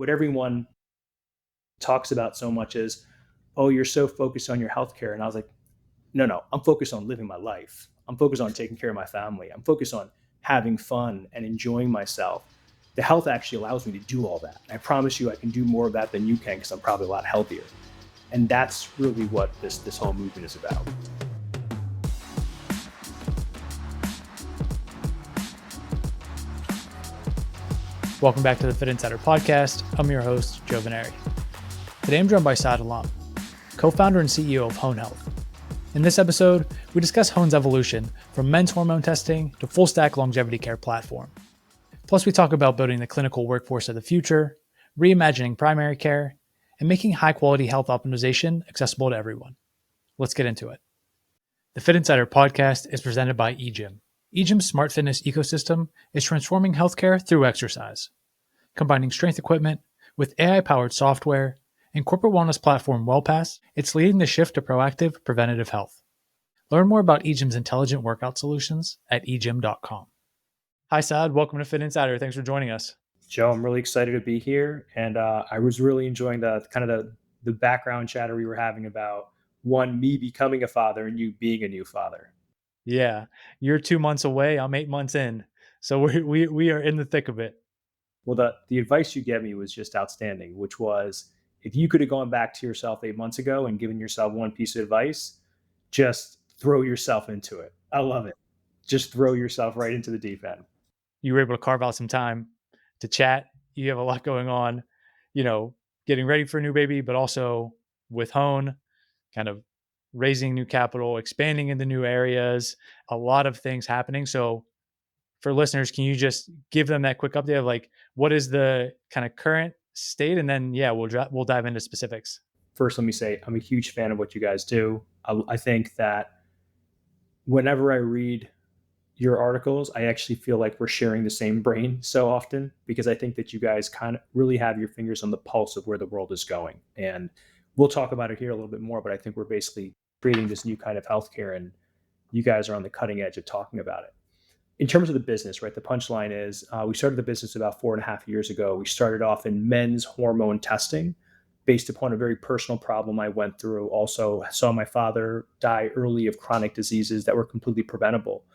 what everyone talks about so much is, oh, you're so focused on your healthcare. And I was like, no, I'm focused on living my life. I'm focused on taking care of my family. I'm focused on having fun and enjoying myself. The health actually allows me to do all that. And I promise you I can do more of that than you can because I'm probably a lot healthier. And that's really what this whole movement is about. Welcome back to the Fitt Insider Podcast. I'm your host, Joe Veneri. Today I'm joined by Saad Alam, co-founder and CEO of Hone Health. In this episode, we discuss Hone's evolution from men's hormone testing to full-stack longevity care platform. Plus, we talk about building the clinical workforce of the future, reimagining primary care, and making high-quality health optimization accessible to everyone. Let's get into it. The Fitt Insider Podcast is presented by EGYM. EGYM's smart fitness ecosystem is transforming healthcare through exercise. Combining strength equipment with AI-powered software and corporate wellness platform WellPass, it's leading the shift to proactive, preventative health. Learn more about EGYM's intelligent workout solutions at egym.com. Hi, Saad. Welcome to Fitt Insider. Thanks for joining us. Joe, I'm really excited to be here. And I was really enjoying the background chatter we were having about me becoming a father and you being a new father. Yeah, you're 2 months away. I'm 8 months in. So we are in the thick of it. Well, the advice you gave me was just outstanding, which was if you could have gone back to yourself 8 months ago and given yourself one piece of advice, just throw yourself into it. I love it. Just throw yourself right into the deep end. You were able to carve out some time to chat. You have a lot going on, getting ready for a new baby, but also with Hone, kind of raising new capital, expanding into new areas, a lot of things happening. So for listeners, can you just give them that quick update of what is the kind of current state? And then, we'll dive into specifics. First, let me say, I'm a huge fan of what you guys do. I think that whenever I read your articles, I actually feel like we're sharing the same brain so often, because I think that you guys kind of really have your fingers on the pulse of where the world is going. And we'll talk about it here a little bit more, but I think we're basically creating this new kind of healthcare, and you guys are on the cutting edge of talking about it. In terms of the business, right, the punchline is we started the business about 4.5 years ago. We started off in men's hormone testing based upon a very personal problem I went through. Also saw my father die early of chronic diseases that were completely preventable.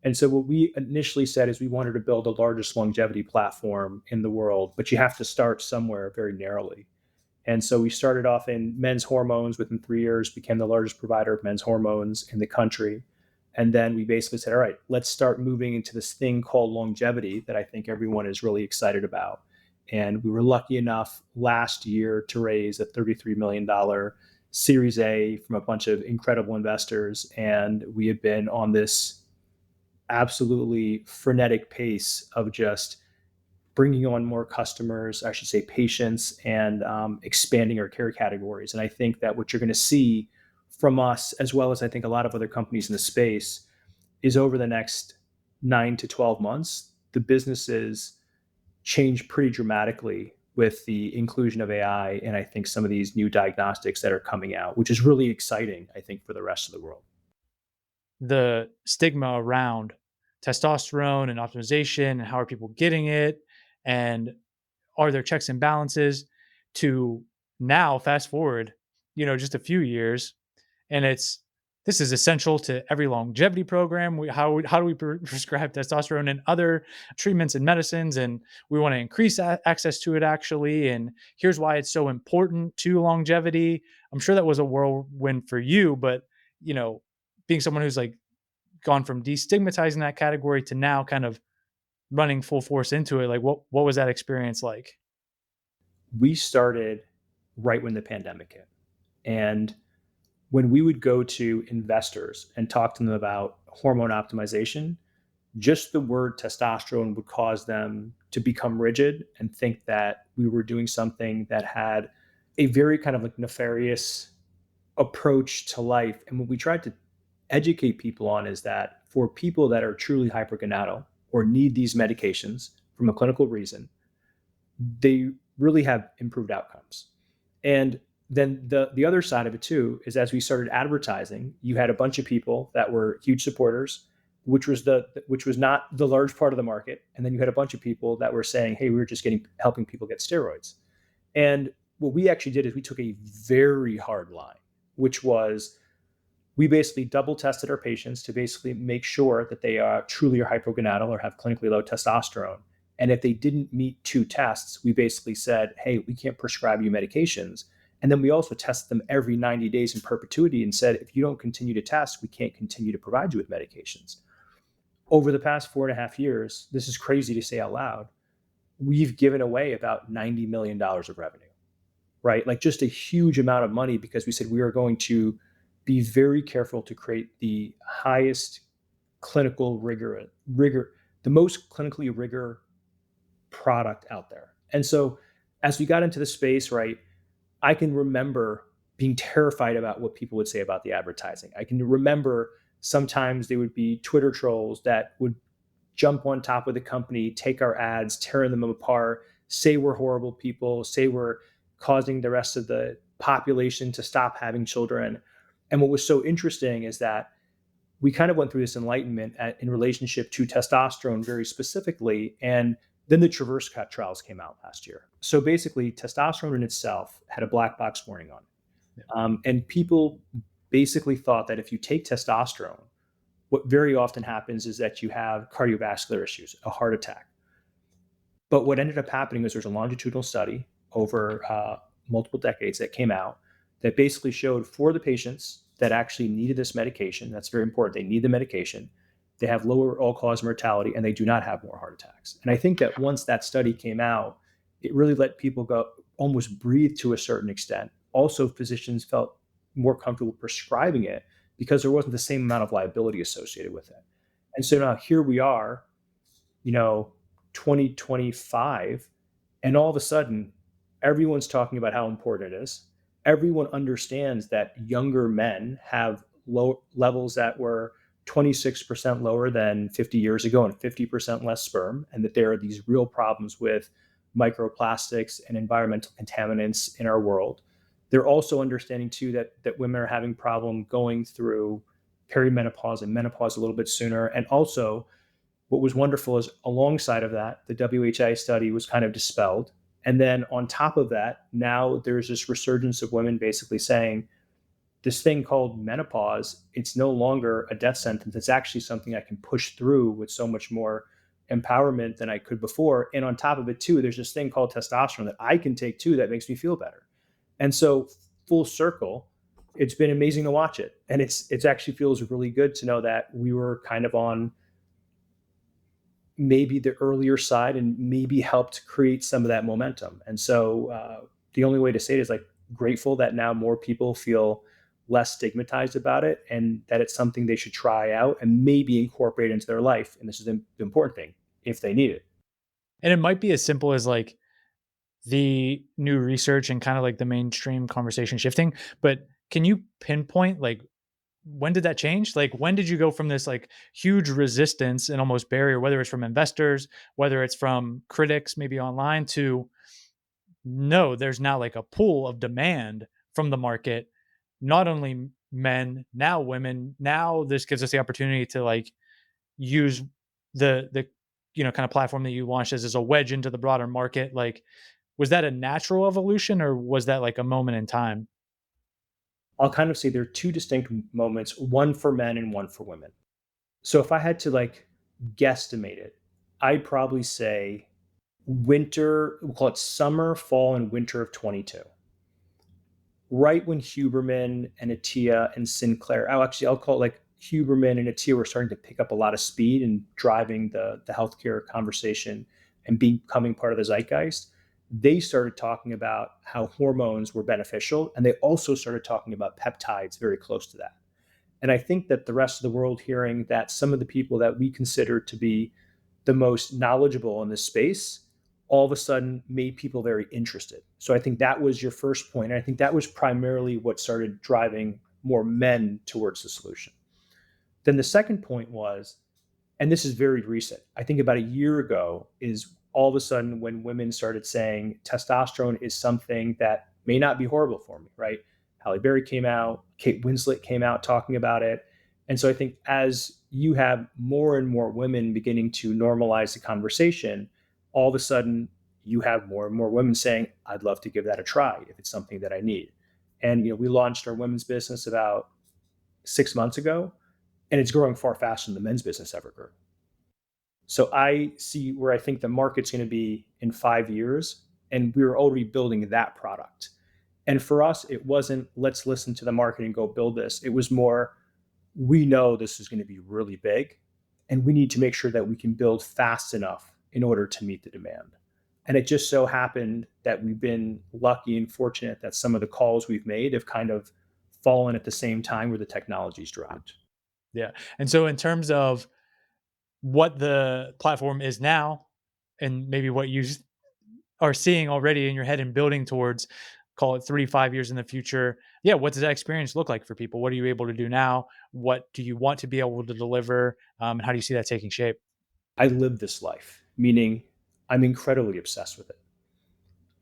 And so what we initially said is we wanted to build the largest longevity platform in the world, but you have to start somewhere very narrowly. And so we started off in men's hormones. Within 3 years, became the largest provider of men's hormones in the country. And then we basically said, all right, let's start moving into this thing called longevity that I think everyone is really excited about. And we were lucky enough last year to raise a $33 million Series A from a bunch of incredible investors. And we have been on this absolutely frenetic pace of just bringing on more customers, I should say patients, and expanding our care categories. And I think that what you're going to see from us, as well as I think a lot of other companies in the space, is over the next 9 to 12 months, the businesses change pretty dramatically with the inclusion of AI and I think some of these new diagnostics that are coming out, which is really exciting, I think, for the rest of the world. The stigma around testosterone and optimization and how are people getting it, and are there checks and balances, to now fast forward, just a few years, and this is essential to every longevity program. How do we prescribe testosterone and other treatments and medicines, and we want to increase access to it actually, and here's why it's so important to longevity. I'm sure that was a whirlwind for you, but being someone who's gone from destigmatizing that category to now kind of running full force into it, what was that experience like? We started right when the pandemic hit. And when we would go to investors and talk to them about hormone optimization, just the word testosterone would cause them to become rigid and think that we were doing something that had a very kind of nefarious approach to life. And what we tried to educate people on is that for people that are truly hypergonadal or need these medications from a clinical reason, they really have improved outcomes. And then the other side of it too is, as we started advertising, you had a bunch of people that were huge supporters, which was not the large part of the market. And then you had a bunch of people that were saying, hey, we're just helping people get steroids. And what we actually did is we took a very hard line, which was we basically double tested our patients to basically make sure that they are truly are hypogonadal or have clinically low testosterone. And if they didn't meet two tests, we basically said, hey, we can't prescribe you medications. And then we also tested them every 90 days in perpetuity and said, if you don't continue to test, we can't continue to provide you with medications. Over the past 4.5 years, this is crazy to say out loud, we've given away about $90 million of revenue, right? Like just a huge amount of money because we said we are going to be very careful to create the highest clinical rigor, the most clinically rigor product out there. And so as we got into the space, right, I can remember being terrified about what people would say about the advertising. I can remember sometimes there would be Twitter trolls that would jump on top of the company, take our ads, tear them apart, say we're horrible people, say we're causing the rest of the population to stop having children. And what was so interesting is that we kind of went through this enlightenment in relationship to testosterone very specifically. And then the Traverse Cut trials came out last year. So basically, testosterone in itself had a black box warning on it. Yeah. And people basically thought that if you take testosterone, what very often happens is that you have cardiovascular issues, a heart attack. But what ended up happening is there's a longitudinal study over multiple decades that came out that basically showed for the patients that actually needed this medication, that's very important, they need the medication, they have lower all-cause mortality, and they do not have more heart attacks. And I think that once that study came out, it really let people go almost breathe to a certain extent. Also, physicians felt more comfortable prescribing it because there wasn't the same amount of liability associated with it. And so now here we are, 2025, and all of a sudden, everyone's talking about how important it is. Everyone understands that younger men have low levels that were 26% lower than 50 years ago and 50% less sperm, and that there are these real problems with microplastics and environmental contaminants in our world. They're also understanding too that women are having problem going through perimenopause and menopause a little bit sooner. And also, what was wonderful is alongside of that, the WHI study was kind of dispelled. And then on top of that, now there's this resurgence of women basically saying this thing called menopause, it's no longer a death sentence. It's actually something I can push through with so much more empowerment than I could before. And on top of it too, there's this thing called testosterone that I can take too that makes me feel better. And so full circle, it's been amazing to watch it. And it's actually feels really good to know that we were kind of on maybe the earlier side and maybe helped create some of that momentum. And so the only way to say it is like grateful that now more people feel less stigmatized about it and that it's something they should try out and maybe incorporate into their life. And this is the important thing if they need it. And it might be as simple as like the new research and kind of like the mainstream conversation shifting, but can you pinpoint like when did that change? Like when did you go from this like huge resistance and almost barrier, whether it's from investors, whether it's from critics, maybe online, to no, there's now like a pool of demand from the market, not only men, now women, now this gives us the opportunity to like use the kind of platform that you launched as a wedge into the broader market. Like, was that a natural evolution or was that like a moment in time? I'll kind of say there are two distinct moments, one for men and one for women. So if I had to like guesstimate it, I'd probably say winter, we'll call it summer, fall, and winter of 22. Right when Huberman and Attia and Sinclair, I'll call it like Huberman and Attia were starting to pick up a lot of speed and driving the healthcare conversation and becoming part of the zeitgeist. They started talking about how hormones were beneficial, and they also started talking about peptides very close to that. And I think that the rest of the world hearing that some of the people that we consider to be the most knowledgeable in this space all of a sudden made people very interested. So I think that was your first point. And I think that was primarily what started driving more men towards the solution. Then the second point was, and this is very recent, I think about a year ago, is all of a sudden when women started saying testosterone is something that may not be horrible for me, right? Halle Berry came out, Kate Winslet came out talking about it. And so I think as you have more and more women beginning to normalize the conversation, all of a sudden you have more and more women saying, I'd love to give that a try if it's something that I need. And we launched our women's business about 6 months ago, and it's growing far faster than the men's business ever grew. So I see where I think the market's going to be in 5 years, and we were already building that product. And for us, it wasn't let's listen to the market and go build this. It was more, we know this is going to be really big, and we need to make sure that we can build fast enough in order to meet the demand. And it just so happened that we've been lucky and fortunate that some of the calls we've made have kind of fallen at the same time where the technology's dropped. Yeah. And so in terms of what the platform is now and maybe what you are seeing already in your head and building towards, call it 3 to 5 years in the future. Yeah. What does that experience look like for people? What are you able to do now? What do you want to be able to deliver? And how do you see that taking shape? I live this life, meaning I'm incredibly obsessed with it.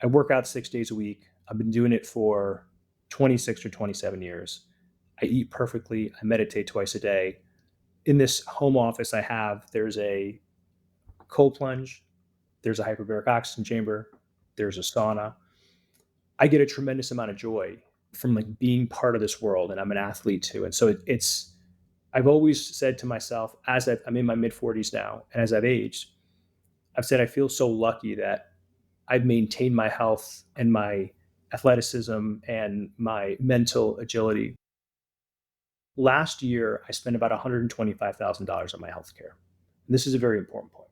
I work out 6 days a week. I've been doing it for 26 or 27 years. I eat perfectly. I meditate twice a day. In this home office I have, there's a cold plunge, there's a hyperbaric oxygen chamber, there's a sauna. I get a tremendous amount of joy from like being part of this world, and I'm an athlete too. And so it's I've always said to myself, I'm in my mid 40s now, and as I've aged, I've said I feel so lucky that I've maintained my health and my athleticism and my mental agility. Last year, I spent about $125,000 on my healthcare. And this is a very important point.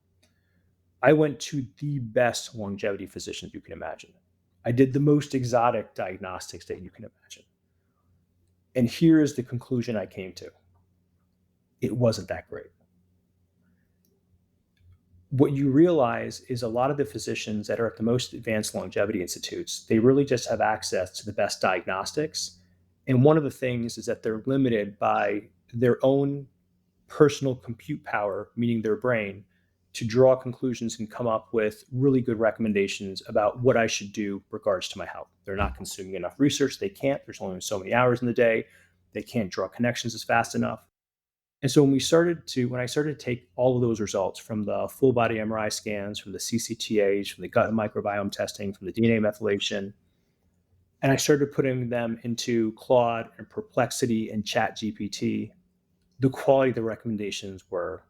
I went to the best longevity physicians you can imagine. I did the most exotic diagnostics that you can imagine. And here is the conclusion I came to. It wasn't that great. What you realize is a lot of the physicians that are at the most advanced longevity institutes, they really just have access to the best diagnostics. And one of the things is that they're limited by their own personal compute power, meaning their brain, to draw conclusions and come up with really good recommendations about what I should do regards to my health. They're not consuming enough research. They can't. There's only so many hours in the day. They can't draw connections as fast enough. And so when I started to take all of those results from the full body MRI scans, from the CCTAs, from the gut and microbiome testing, from the DNA methylation, and I started putting them into Claude and Perplexity and Chat GPT, the quality of the recommendations were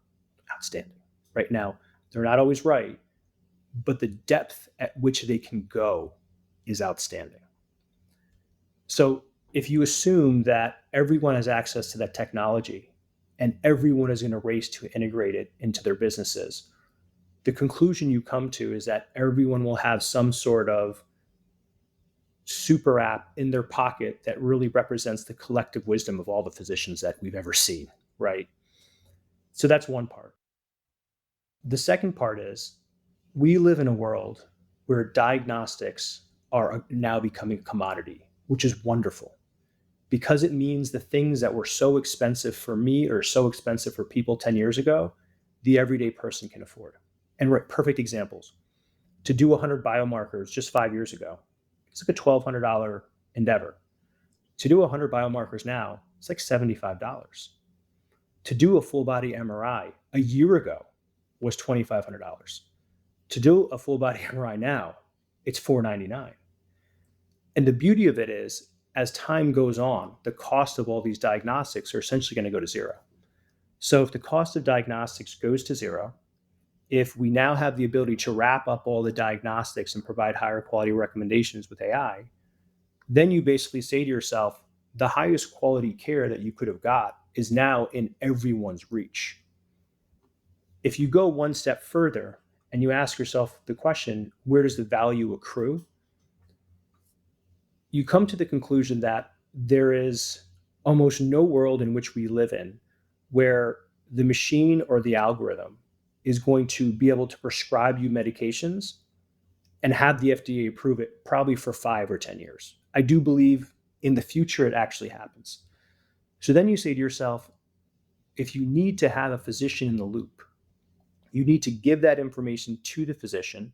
outstanding. Right now, they're not always right, but the depth at which they can go is outstanding. So if you assume that everyone has access to that technology and everyone is going to race to integrate it into their businesses, the conclusion you come to is that everyone will have some sort of super app in their pocket that really represents the collective wisdom of all the physicians that we've ever seen, right? So that's one part. The second part is we live in a world where diagnostics are now becoming a commodity, which is wonderful because it means the things that were so expensive for me or so expensive for people 10 years ago, the everyday person can afford. And perfect examples. To do 100 biomarkers just 5 years ago, it's like a $1,200 endeavor. To do 100 biomarkers now, it's like $75. To do a full body MRI a year ago was $2,500. To do a full body MRI now, it's $499. And the beauty of it is, as time goes on, the cost of all these diagnostics are essentially going to go to zero. So if the cost of diagnostics goes to zero, if we now have the ability to wrap up all the diagnostics and provide higher quality recommendations with AI, then you basically say to yourself, the highest quality care that you could have got is now in everyone's reach. If you go one step further and you ask yourself the question, where does the value accrue? You come to the conclusion that there is almost no world in which we live in where the machine or the algorithm is going to be able to prescribe you medications and have the FDA approve it probably for 5 or 10 years. I do believe in the future it actually happens. So then you say to yourself, if you need to have a physician in the loop, you need to give that information to the physician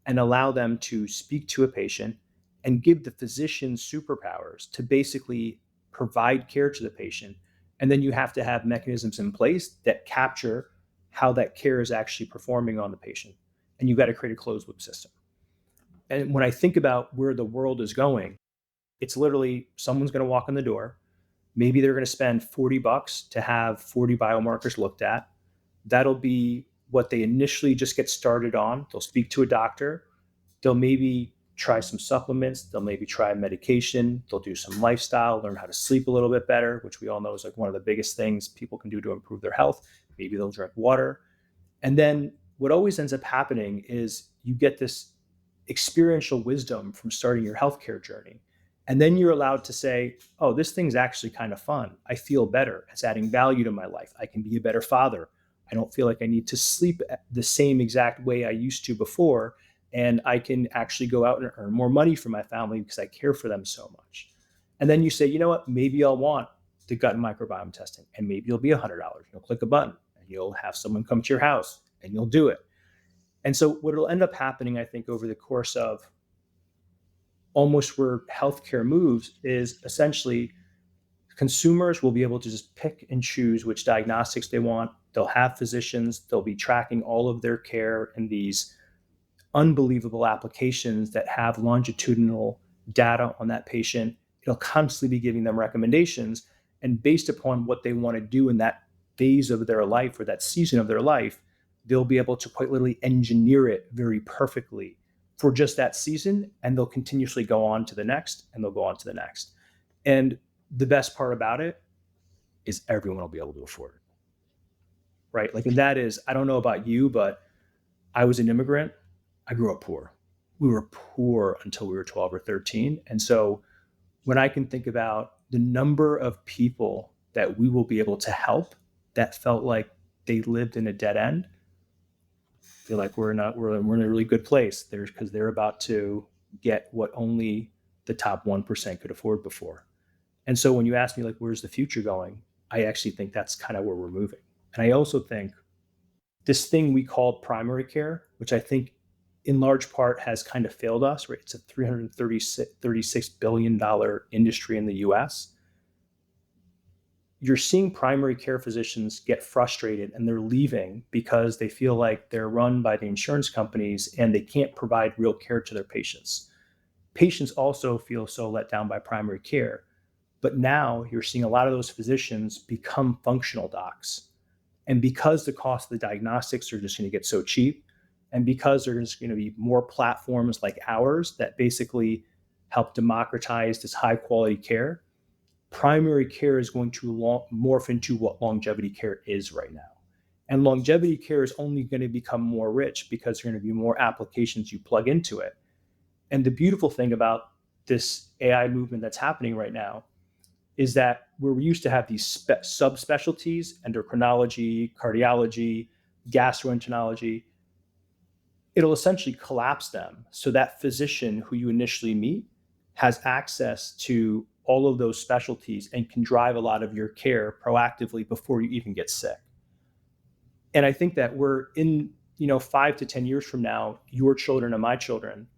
and allow them to speak to a patient and give the physician superpowers to basically provide care to the patient. And then you have to have mechanisms in place that capture how that care is actually performing on the patient. And you've got to create a closed loop system. And when I think about where the world is going, it's literally someone's going to walk in the door. Maybe they're going to spend $40 to have 40 biomarkers looked at. That'll be what they initially just get started on. They'll speak to a doctor. They'll maybe try some supplements. They'll maybe try medication. They'll do some lifestyle, learn how to sleep a little bit better, which we all know is like one of the biggest things people can do to improve their health. Maybe they'll drink water. And then what always ends up happening is you get this experiential wisdom from starting your healthcare journey. And then you're allowed to say, oh, this thing's actually kind of fun. I feel better. It's adding value to my life. I can be a better father. I don't feel like I need to sleep the same exact way I used to before. And I can actually go out and earn more money for my family because I care for them so much. And then you say, you know what, maybe I'll want the gut and microbiome testing. And maybe it'll be $100. You'll click a button and you'll have someone come to your house and you'll do it. And so what will end up happening, I think, over the course of almost where healthcare moves is essentially consumers will be able to just pick and choose which diagnostics they want. They'll have physicians. They'll be tracking all of their care in these unbelievable applications that have longitudinal data on that patient. It'll constantly be giving them recommendations. And based upon what they want to do in that phase of their life or that season of their life, they'll be able to quite literally engineer it very perfectly for just that season. And they'll continuously go on to the next and they'll go on to the next. And the best part about it is everyone will be able to afford it. Right? Like, and that is, I don't know about you, but I was an immigrant. I grew up poor. We were poor until we were 12 or 13. And so when I can think about the number of people that we will be able to help that felt like they lived in a dead end, I feel like we're in a really good place. Because they're about to get what only the top 1% could afford before. And so when you ask me, like, where's the future going? I actually think that's kind of where we're moving. And I also think this thing we call primary care, which I think in large part has kind of failed us, right? It's a $336 billion industry in the US. You're seeing primary care physicians get frustrated and they're leaving because they feel like they're run by the insurance companies and they can't provide real care to their patients. Patients also feel so let down by primary care. But now you're seeing a lot of those physicians become functional docs. And because the cost of the diagnostics are just going to get so cheap, and because there's going to be more platforms like ours that basically help democratize this high quality care, primary care is going to morph into what longevity care is right now. And longevity care is only going to become more rich because there are going to be more applications you plug into it. And the beautiful thing about this AI movement that's happening right now is that where we used to have these subspecialties, endocrinology, cardiology, gastroenterology, it'll essentially collapse them. So that physician who you initially meet has access to all of those specialties and can drive a lot of your care proactively before you even get sick. And I think that we're in, 5 to 10 years from now, your children and my children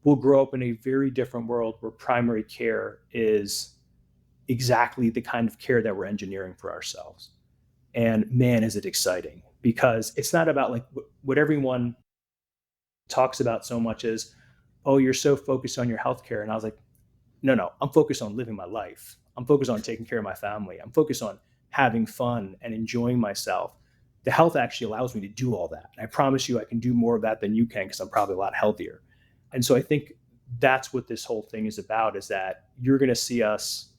will grow up in a very different world where primary care is exactly the kind of care that we're engineering for ourselves. And man, is it exciting, because it's not about like what everyone talks about so much is, oh, you're so focused on your healthcare. And I was like, no, I'm focused on living my life. I'm focused on taking care of my family. I'm focused on having fun and enjoying myself. The health actually allows me to do all that. And I promise you, I can do more of that than you can because I'm probably a lot healthier. And so I think that's what this whole thing is about, is that you're going to see us,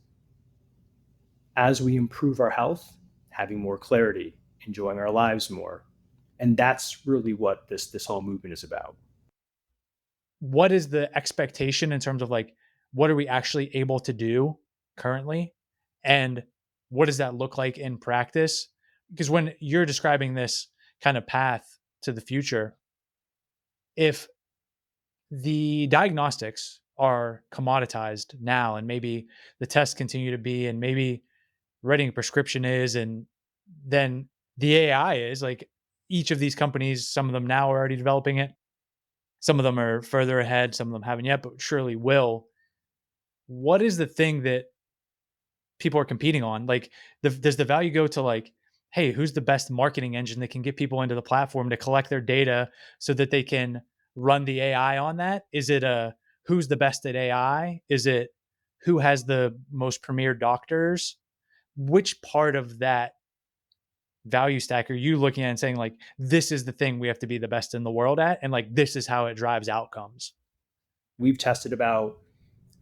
as we improve our health, having more clarity, enjoying our lives more. And that's really what this whole movement is about. What is the expectation in terms of like, what are we actually able to do currently? And what does that look like in practice? Because when you're describing this kind of path to the future, if the diagnostics are commoditized now and maybe the tests continue to be, and maybe writing a prescription is, and then the AI is like, each of these companies, some of them now are already developing it. Some of them are further ahead, some of them haven't yet, but surely will. What is the thing that people are competing on? Like, does the value go to like, hey, who's the best marketing engine that can get people into the platform to collect their data so that they can run the AI on that? Is it a who's the best at AI? Is it who has the most premier doctors? Which part of that value stack are you looking at and saying, like, this is the thing we have to be the best in the world at, and like this is how it drives outcomes? We've tested about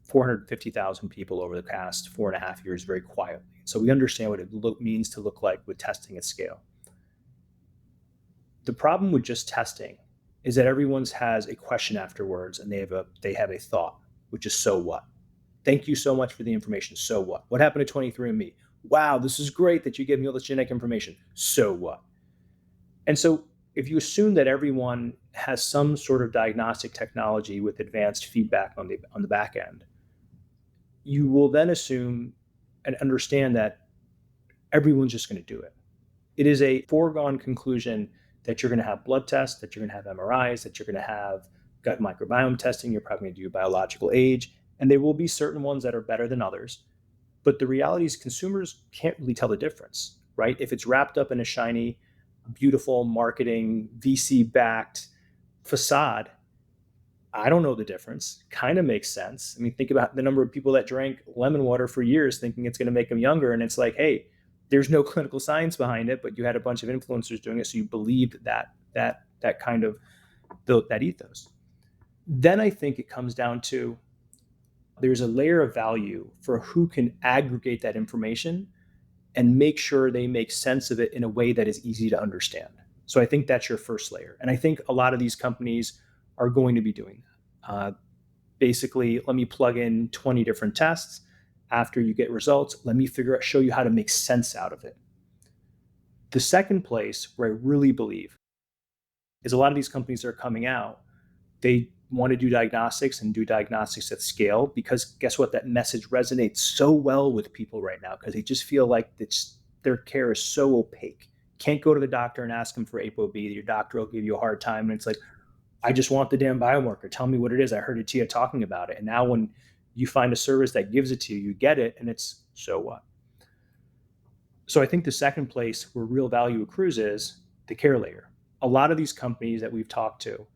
450,000 people over the past 4.5 years very quietly. So we understand what it means to look like with testing at scale. The problem with just testing is that everyone's has a question afterwards, and they have a thought, which is so what? Thank you so much for the information. So what? What happened to 23andMe? Wow, this is great that you gave me all this genetic information. So what? And so if you assume that everyone has some sort of diagnostic technology with advanced feedback on the back end, you will then assume and understand that everyone's just going to do it. It is a foregone conclusion that you're going to have blood tests, that you're going to have MRIs, that you're going to have gut microbiome testing, you're probably going to do biological age, and there will be certain ones that are better than others. But the reality is consumers can't really tell the difference, right? If it's wrapped up in a shiny, beautiful marketing, VC-backed facade, I don't know the difference. Kind of makes sense. I mean, think about the number of people that drank lemon water for years thinking it's going to make them younger. And it's like, hey, there's no clinical science behind it, but you had a bunch of influencers doing it. So you believed that kind of that ethos. Then I think it comes down to there's a layer of value for who can aggregate that information and make sure they make sense of it in a way that is easy to understand. So I think that's your first layer. And I think a lot of these companies are going to be doing that. Basically, let me plug in 20 different tests. After you get results, let me show you how to make sense out of it. The second place where I really believe is a lot of these companies that are coming out, they want to do diagnostics and do diagnostics at scale because guess what? That message resonates so well with people right now because they just feel like their care is so opaque. Can't go to the doctor and ask them for ApoB. Your doctor will give you a hard time. And it's like, I just want the damn biomarker. Tell me what it is. I heard Atia talking about it. And now when you find a service that gives it to you, you get it, and it's so what? So I think the second place where real value accrues is the care layer. A lot of these companies that we've talked to,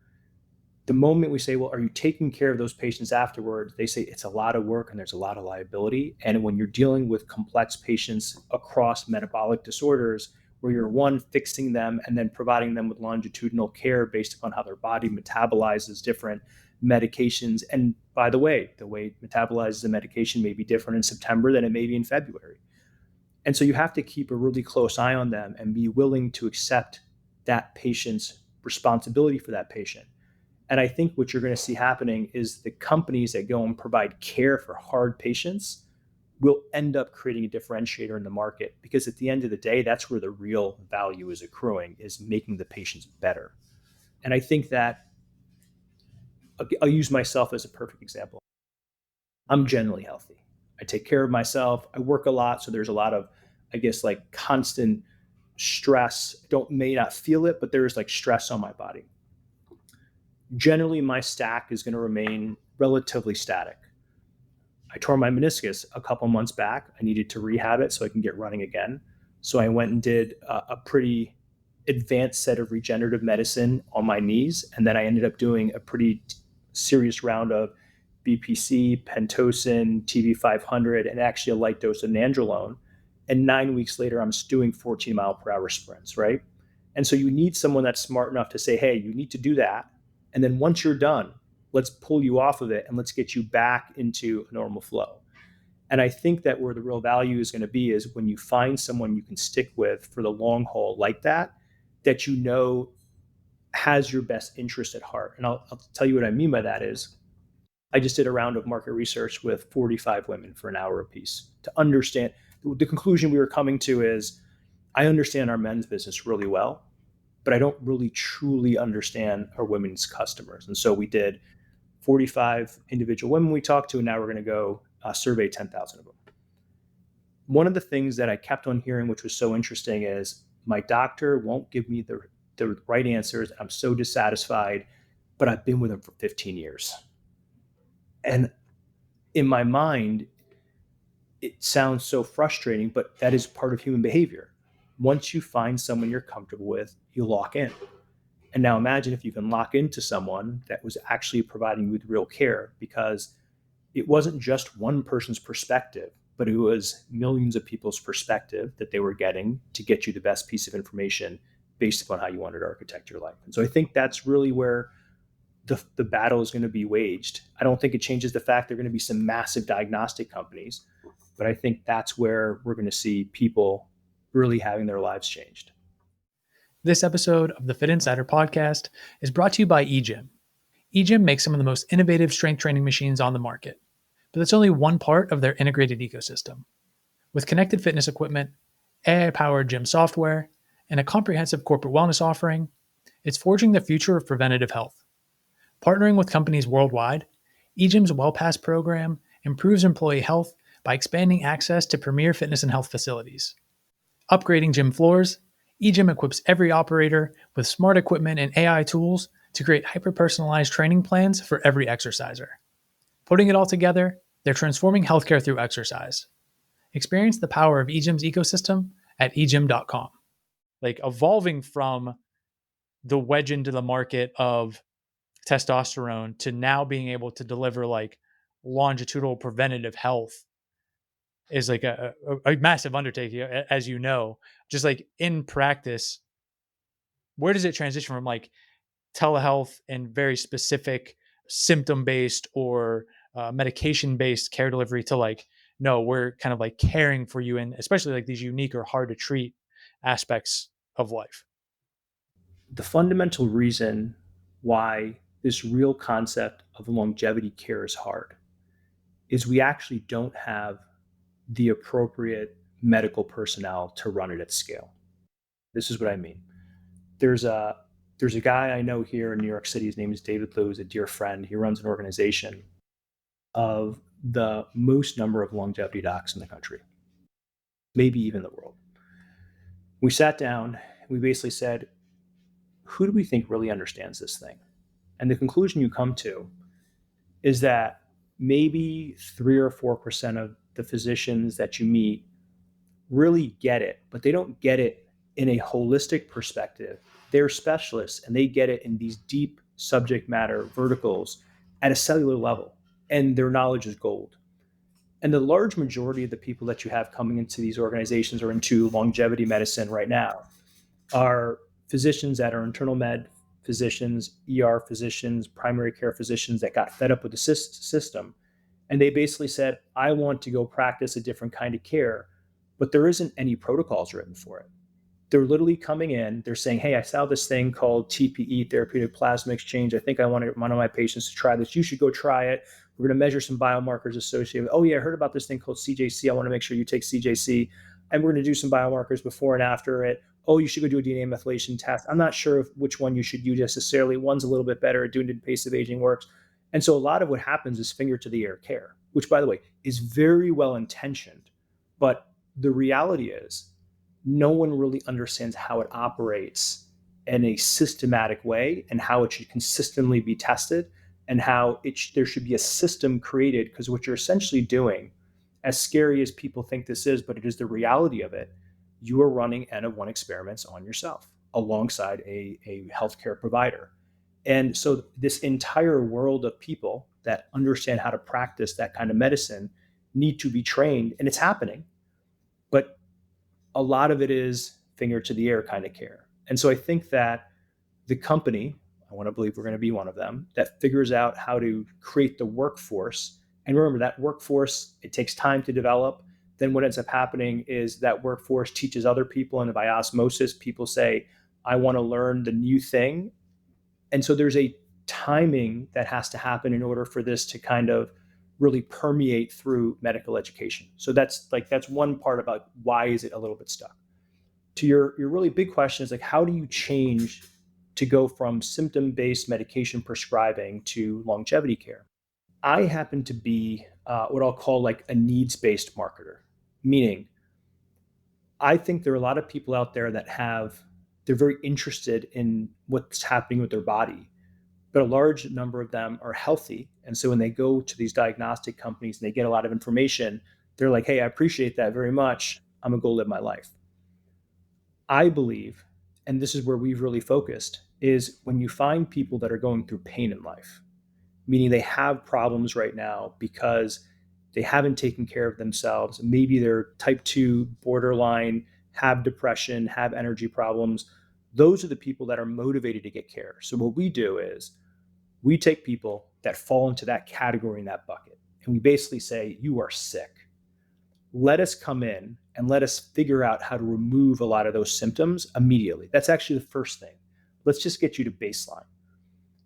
the moment we say, well, are you taking care of those patients afterwards? They say it's a lot of work and there's a lot of liability. And when you're dealing with complex patients across metabolic disorders, where you're one, fixing them and then providing them with longitudinal care based upon how their body metabolizes different medications. And by the way it metabolizes a medication may be different in September than it may be in February. And so you have to keep a really close eye on them and be willing to accept that patient's responsibility for that patient. And I think what you're going to see happening is the companies that go and provide care for hard patients will end up creating a differentiator in the market because at the end of the day, that's where the real value is accruing, is making the patients better. And I think that I'll use myself as a perfect example. I'm generally healthy. I take care of myself. I work a lot. So there's a lot of, I guess, like constant stress. May not feel it, but there is like stress on my body. Generally, my stack is going to remain relatively static. I tore my meniscus a couple months back. I needed to rehab it so I can get running again. So I went and did a pretty advanced set of regenerative medicine on my knees. And then I ended up doing a pretty serious round of BPC, Pentosyn, TV500, and actually a light dose of nandrolone. And 9 weeks later, I'm doing 14 mile per hour sprints, right? And so you need someone that's smart enough to say, hey, you need to do that. And then once you're done, let's pull you off of it and let's get you back into a normal flow. And I think that where the real value is going to be is when you find someone you can stick with for the long haul like that you know has your best interest at heart. And I'll tell you what I mean by that is I just did a round of market research with 45 women for an hour apiece to understand. The conclusion we were coming to is I understand our men's business really well, but I don't really truly understand our women's customers. And so we did 45 individual women we talked to, and now we're going to go survey 10,000 of them. One of the things that I kept on hearing, which was so interesting, is my doctor won't give me the right answers. I'm so dissatisfied, but I've been with him for 15 years. And in my mind, it sounds so frustrating, but that is part of human behavior. Once you find someone you're comfortable with, you lock in. And now imagine if you can lock into someone that was actually providing you with real care, because it wasn't just one person's perspective, but it was millions of people's perspective that they were getting to get you the best piece of information based upon how you wanted to architect your life. And so I think that's really where the battle is going to be waged. I don't think it changes the fact there are going to be some massive diagnostic companies, but I think that's where we're going to see people really having their lives changed. This episode of the Fitt Insider Podcast is brought to you by EGYM. EGYM makes some of the most innovative strength training machines on the market, but that's only one part of their integrated ecosystem. With connected fitness equipment, AI-powered gym software, and a comprehensive corporate wellness offering, it's forging the future of preventative health. Partnering with companies worldwide, EGYM's WellPass program improves employee health by expanding access to premier fitness and health facilities. Upgrading gym floors, EGYM equips every operator with smart equipment and AI tools to create hyper-personalized training plans for every exerciser. Putting it all together, they're transforming healthcare through exercise. Experience the power of EGYM's ecosystem at egym.com. Like evolving from the wedge into the market of testosterone to now being able to deliver like longitudinal preventative health is like a massive undertaking, as you know. Just like in practice, where does it transition from like telehealth and very specific symptom based or medication based care delivery to like, no, we're kind of like caring for you, and especially like these unique or hard to treat aspects of life? The fundamental reason why this real concept of longevity care is hard is we actually don't have the appropriate medical personnel to run it at scale. This is what I mean. There's a guy I know here in New York City. His name is David Liu. He's a dear friend. He runs an organization of the most number of longevity docs in the country, maybe even the world. We sat down. We basically said, who do we think really understands this thing? And the conclusion you come to is that maybe 3 or 4% of the physicians that you meet really get it, but they don't get it in a holistic perspective. They're specialists and they get it in these deep subject matter verticals at a cellular level, and their knowledge is gold. And the large majority of the people that you have coming into these organizations or into longevity medicine right now are physicians that are internal med physicians, ER physicians, primary care physicians that got fed up with the system. And they basically said, I want to go practice a different kind of care, but there isn't any protocols written for it. They're literally coming in, they're saying, hey, I saw this thing called TPE, therapeutic plasma exchange. I think I want one of my patients to try this. You should go try it. We're going to measure some biomarkers associated with, oh yeah, I heard about this thing called CJC. I want to make sure you take CJC. And we're going to do some biomarkers before and after it. Oh, you should go do a DNA methylation test. I'm not sure which one you should use necessarily. One's a little bit better at doing invasive aging works. And so a lot of what happens is finger to the air care, which, by the way, is very well intentioned. But the reality is no one really understands how it operates in a systematic way and how it should consistently be tested and how there should be a system created, because what you're essentially doing, as scary as people think this is, but it is the reality of it, you are running N of 1 experiments on yourself alongside a healthcare provider. And so this entire world of people that understand how to practice that kind of medicine need to be trained, and it's happening. But a lot of it is finger to the air kind of care. And so I think that the company, I want to believe we're going to be one of them, that figures out how to create the workforce. And remember, that workforce, it takes time to develop. Then what ends up happening is that workforce teaches other people, and by osmosis, people say, I want to learn the new thing. And so there's a timing that has to happen in order for this to kind of really permeate through medical education. So that's one part about why is it a little bit stuck. To your really big question is like, how do you change to go from symptom-based medication prescribing to longevity care? I happen to be what I'll call like a needs-based marketer, meaning I think there are a lot of people out there that they're very interested in what's happening with their body, but a large number of them are healthy. And so when they go to these diagnostic companies and they get a lot of information, they're like, hey, I appreciate that very much. I'm gonna go live my life. I believe, and this is where we've really focused, is when you find people that are going through pain in life, meaning they have problems right now because they haven't taken care of themselves. Maybe they're type 2, borderline, have depression, have energy problems. Those are the people that are motivated to get care. So, what we do is we take people that fall into that category in that bucket, and we basically say, you are sick. Let us come in and let us figure out how to remove a lot of those symptoms immediately. That's actually the first thing. Let's just get you to baseline.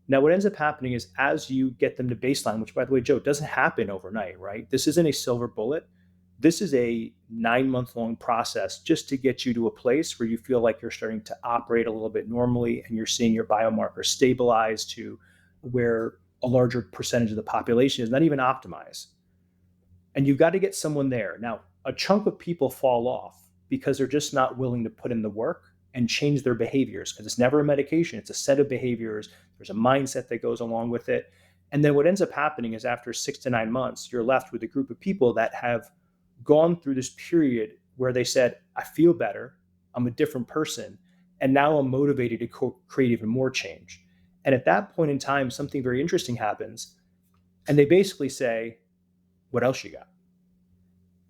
Now, what ends up happening is as you get them to baseline, which, by the way, Joe, doesn't happen overnight, right? This isn't a silver bullet. This is a 9-month long process just to get you to a place where you feel like you're starting to operate a little bit normally and you're seeing your biomarkers stabilize to where a larger percentage of the population is not even optimized. And you've got to get someone there. Now, a chunk of people fall off because they're just not willing to put in the work and change their behaviors, because it's never a medication, it's a set of behaviors. There's a mindset that goes along with it. And then what ends up happening is after 6 to 9 months, you're left with a group of people that have gone through this period where they said, I feel better, I'm a different person, and now I'm motivated to create even more change. And at that point in time, something very interesting happens. And they basically say, what else you got?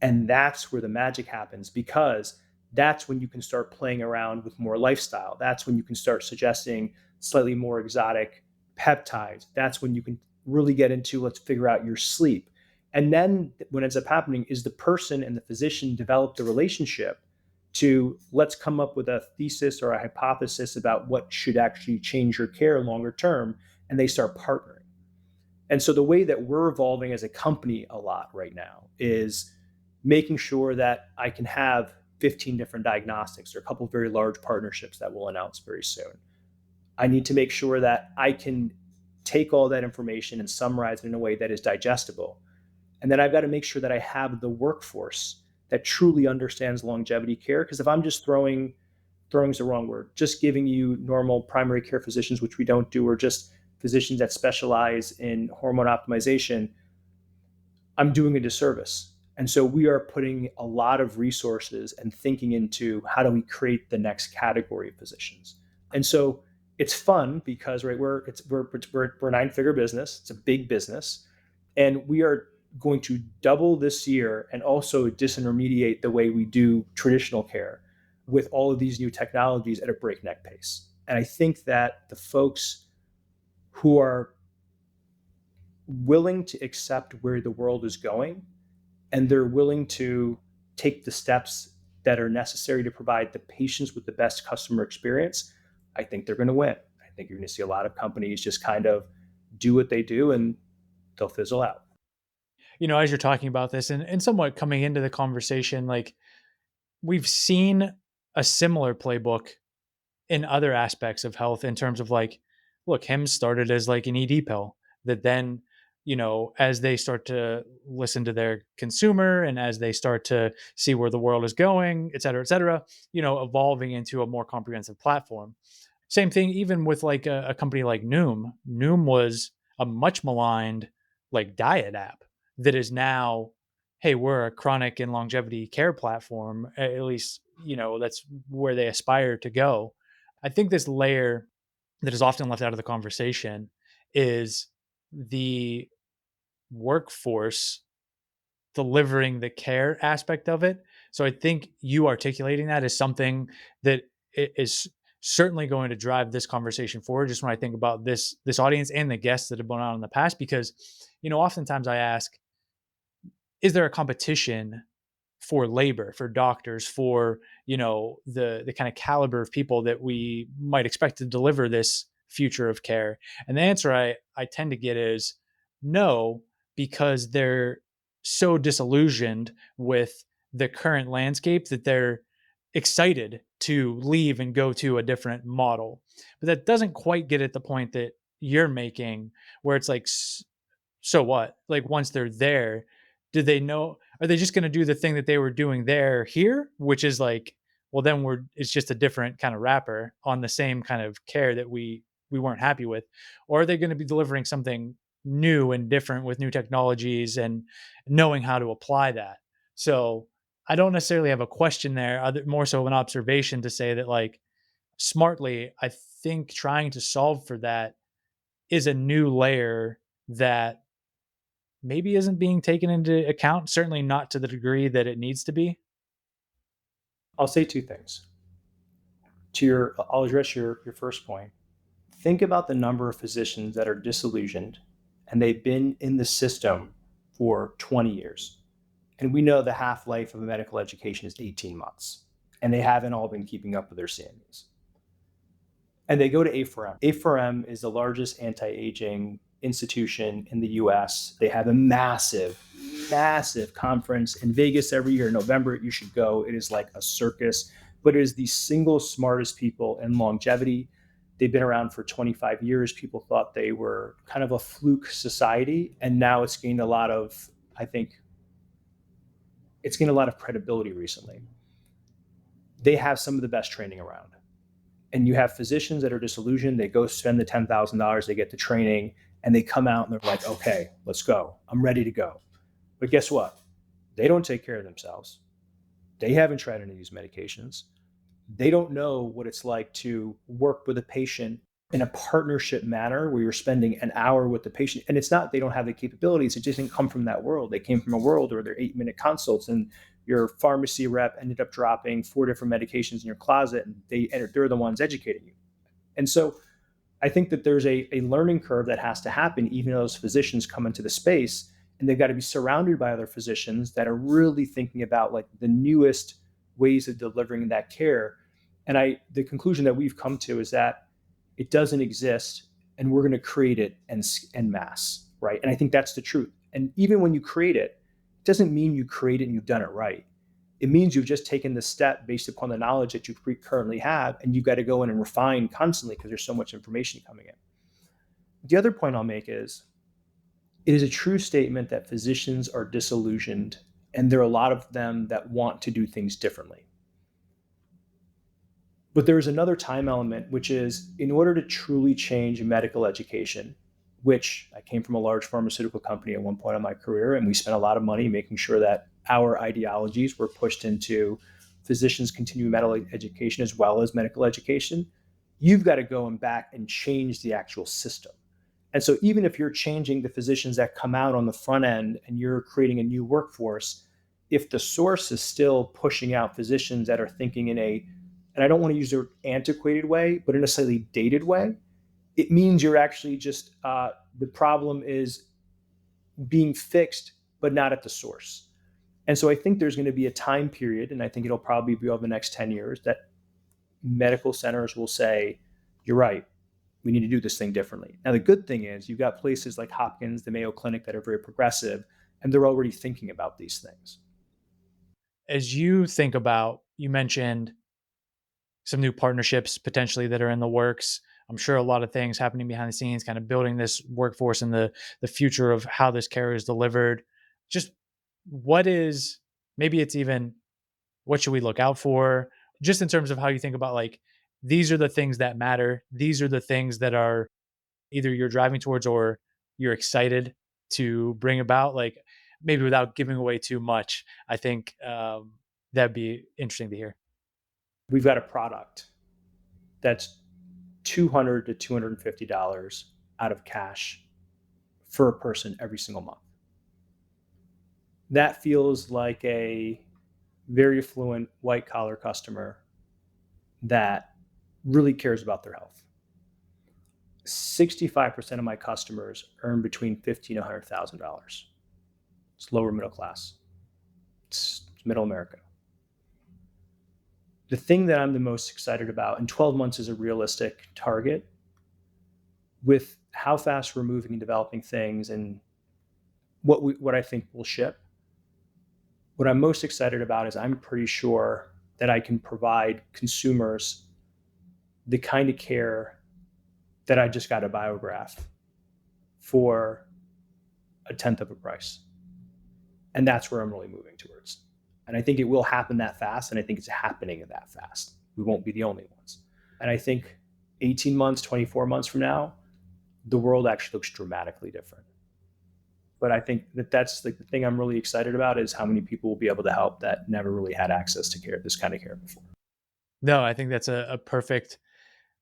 And that's where the magic happens, because that's when you can start playing around with more lifestyle. That's when you can start suggesting slightly more exotic peptides. That's when you can really get into, let's figure out your sleep. And then what ends up happening is the person and the physician develop the relationship to, let's come up with a thesis or a hypothesis about what should actually change your care longer term. And they start partnering. And so the way that we're evolving as a company a lot right now is making sure that I can have 15 different diagnostics or a couple of very large partnerships that we'll announce very soon. I need to make sure that I can take all that information and summarize it in a way that is digestible. And then I've got to make sure that I have the workforce that truly understands longevity care. Because if I'm just throwing is the wrong word, just giving you normal primary care physicians, which we don't do, or just physicians that specialize in hormone optimization, I'm doing a disservice. And so we are putting a lot of resources and thinking into how do we create the next category of physicians. And so it's fun because, right, we're a 9-figure business. It's a big business, and we are going to double this year and also disintermediate the way we do traditional care with all of these new technologies at a breakneck pace. And I think that the folks who are willing to accept where the world is going, and they're willing to take the steps that are necessary to provide the patients with the best customer experience, I think they're going to win. I think you're going to see a lot of companies just kind of do what they do and they'll fizzle out. As you're talking about this and somewhat coming into the conversation, like we've seen a similar playbook in other aspects of health in terms of like, look, Hims started as like an ED pill that then, as they start to listen to their consumer and as they start to see where the world is going, et cetera, evolving into a more comprehensive platform. Same thing, even with like a company like Noom. Noom was a much maligned like diet app that is now, hey, we're a chronic and longevity care platform. At least, that's where they aspire to go. I think this layer that is often left out of the conversation is the workforce delivering the care aspect of it. So I think you articulating that is something that is certainly going to drive this conversation forward. Just when I think about this audience and the guests that have been on in the past, because oftentimes I ask, is there a competition for labor, for doctors, for the kind of caliber of people that we might expect to deliver this future of care? And the answer I tend to get is no, because they're so disillusioned with the current landscape that they're excited to leave and go to a different model. But that doesn't quite get at the point that you're making, where it's like, so what? Like once they're there, do they know? Are they just going to do the thing that they were doing there here, which is like, well, then it's just a different kind of wrapper on the same kind of care that we weren't happy with, or are they going to be delivering something new and different with new technologies and knowing how to apply that? So I don't necessarily have a question there, more so an observation to say that like smartly, I think trying to solve for that is a new layer that maybe isn't being taken into account, certainly not to the degree that it needs to be? I'll say two things. I'll address your first point. Think about the number of physicians that are disillusioned and they've been in the system for 20 years. And we know the half life of a medical education is 18 months, and they haven't all been keeping up with their CMEs. And they go to A4M. A4M is the largest anti aging institution in the US. They have a massive, massive conference in Vegas every year. In November, you should go. It is like a circus, but it is the single smartest people in longevity. They've been around for 25 years. People thought they were kind of a fluke society. And now it's gained a lot of, I think, it's gained a lot of credibility recently. They have some of the best training around. And you have physicians that are disillusioned. They go spend the $10,000, they get the training, and they come out and they're like, okay, let's go. I'm ready to go. But guess what? They don't take care of themselves. They haven't tried any of these medications. They don't know what it's like to work with a patient in a partnership manner where you're spending an hour with the patient. And it's not they don't have the capabilities. It just didn't come from that world. They came from a world where they're 8-minute consults and your pharmacy rep ended up dropping 4 different medications in your closet and they're the ones educating you. And so I think that there's a learning curve that has to happen even though those physicians come into the space, and they've got to be surrounded by other physicians that are really thinking about like the newest ways of delivering that care. And the conclusion that we've come to is that it doesn't exist and we're going to create it en masse, right? And I think that's the truth. And even when you create it, it doesn't mean you create it and you've done it right. It means you've just taken the step based upon the knowledge that you currently have, and you've got to go in and refine constantly because there's so much information coming in. The other point I'll make is it is a true statement that physicians are disillusioned, and there are a lot of them that want to do things differently. But there is another time element, which is in order to truly change medical education, which I came from a large pharmaceutical company at one point in my career, and we spent a lot of money making sure that our ideologies were pushed into physicians' continuing medical education as well as medical education. You've got to go and back and change the actual system. And so even if you're changing the physicians that come out on the front end and you're creating a new workforce, if the source is still pushing out physicians that are thinking in and I don't want to use the antiquated way, but in a slightly dated way, it means you're actually just, the problem is being fixed, but not at the source. And so I think there's going to be a time period, and I think it'll probably be over the next 10 years, that medical centers will say, you're right, we need to do this thing differently. Now, the good thing is you've got places like Hopkins, the Mayo Clinic that are very progressive, and they're already thinking about these things. As you think about, you mentioned some new partnerships potentially that are in the works. I'm sure a lot of things happening behind the scenes, kind of building this workforce and the future of how this care is delivered. Just what is, maybe it's even, what should we look out for? Just in terms of how you think about like, these are the things that matter. These are the things that are either you're driving towards or you're excited to bring about, like maybe without giving away too much. I think that'd be interesting to hear. We've got a product that's $200 to $250 out of cash for a person every single month. That feels like a very affluent white collar customer that really cares about their health. 65% of my customers earn between $50,000 and $100,000. It's lower middle class. It's middle America. The thing that I'm the most excited about, and 12 months is a realistic target, with how fast we're moving and developing things and what I think will ship. What I'm most excited about is I'm pretty sure that I can provide consumers the kind of care that I just got a Biograph for a tenth of a price. And that's where I'm really moving towards. And I think it will happen that fast. And I think it's happening that fast. We won't be the only ones. And I think 18 months, 24 months from now, the world actually looks dramatically different. But I think that's like the thing I'm really excited about is how many people will be able to help that never really had access to care, this kind of care before. No, I think that's a perfect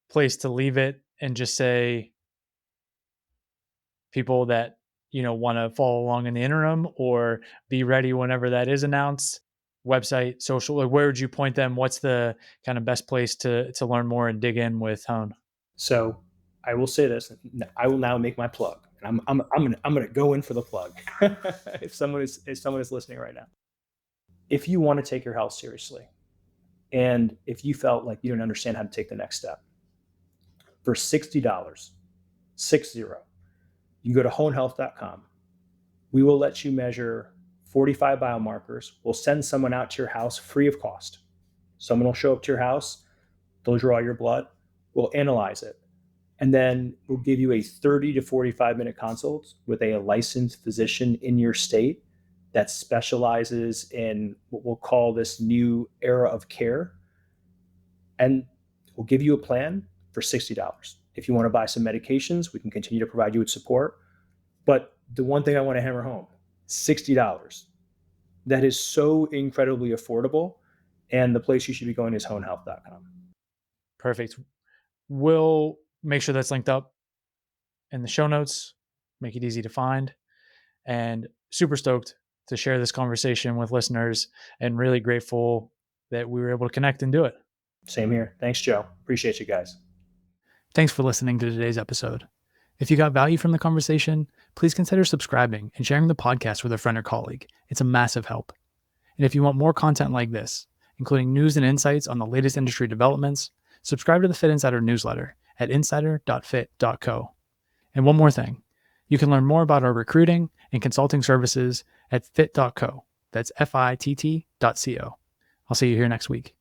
place to leave it and just say people that, want to follow along in the interim or be ready whenever that is announced? Website, social, like where would you point them? What's the kind of best place to learn more and dig in with Hone? So I will say this: I will now make my plug, and I'm gonna go in for the plug. If someone is listening right now, if you want to take your health seriously, and if you felt like you don't understand how to take the next step, for $60, 60, you go to honehealth.com. We will let you measure 45 biomarkers. We'll send someone out to your house free of cost. Someone will show up to your house. They'll draw your blood. We'll analyze it. And then we'll give you a 30 to 45-minute consult with a licensed physician in your state that specializes in what we'll call this new era of care. And we'll give you a plan for $60. If you want to buy some medications, we can continue to provide you with support. But the one thing I want to hammer home, $60. That is so incredibly affordable. And the place you should be going is honehealth.com. Perfect. We'll make sure that's linked up in the show notes, make it easy to find. And super stoked to share this conversation with listeners and really grateful that we were able to connect and do it. Same here. Thanks, Joe. Appreciate you guys. Thanks for listening to today's episode. If you got value from the conversation, please consider subscribing and sharing the podcast with a friend or colleague. It's a massive help. And if you want more content like this, including news and insights on the latest industry developments, subscribe to the Fitt Insider newsletter at insider.fit.co. And one more thing, you can learn more about our recruiting and consulting services at fit.co. That's FITT.co. I'll see you here next week.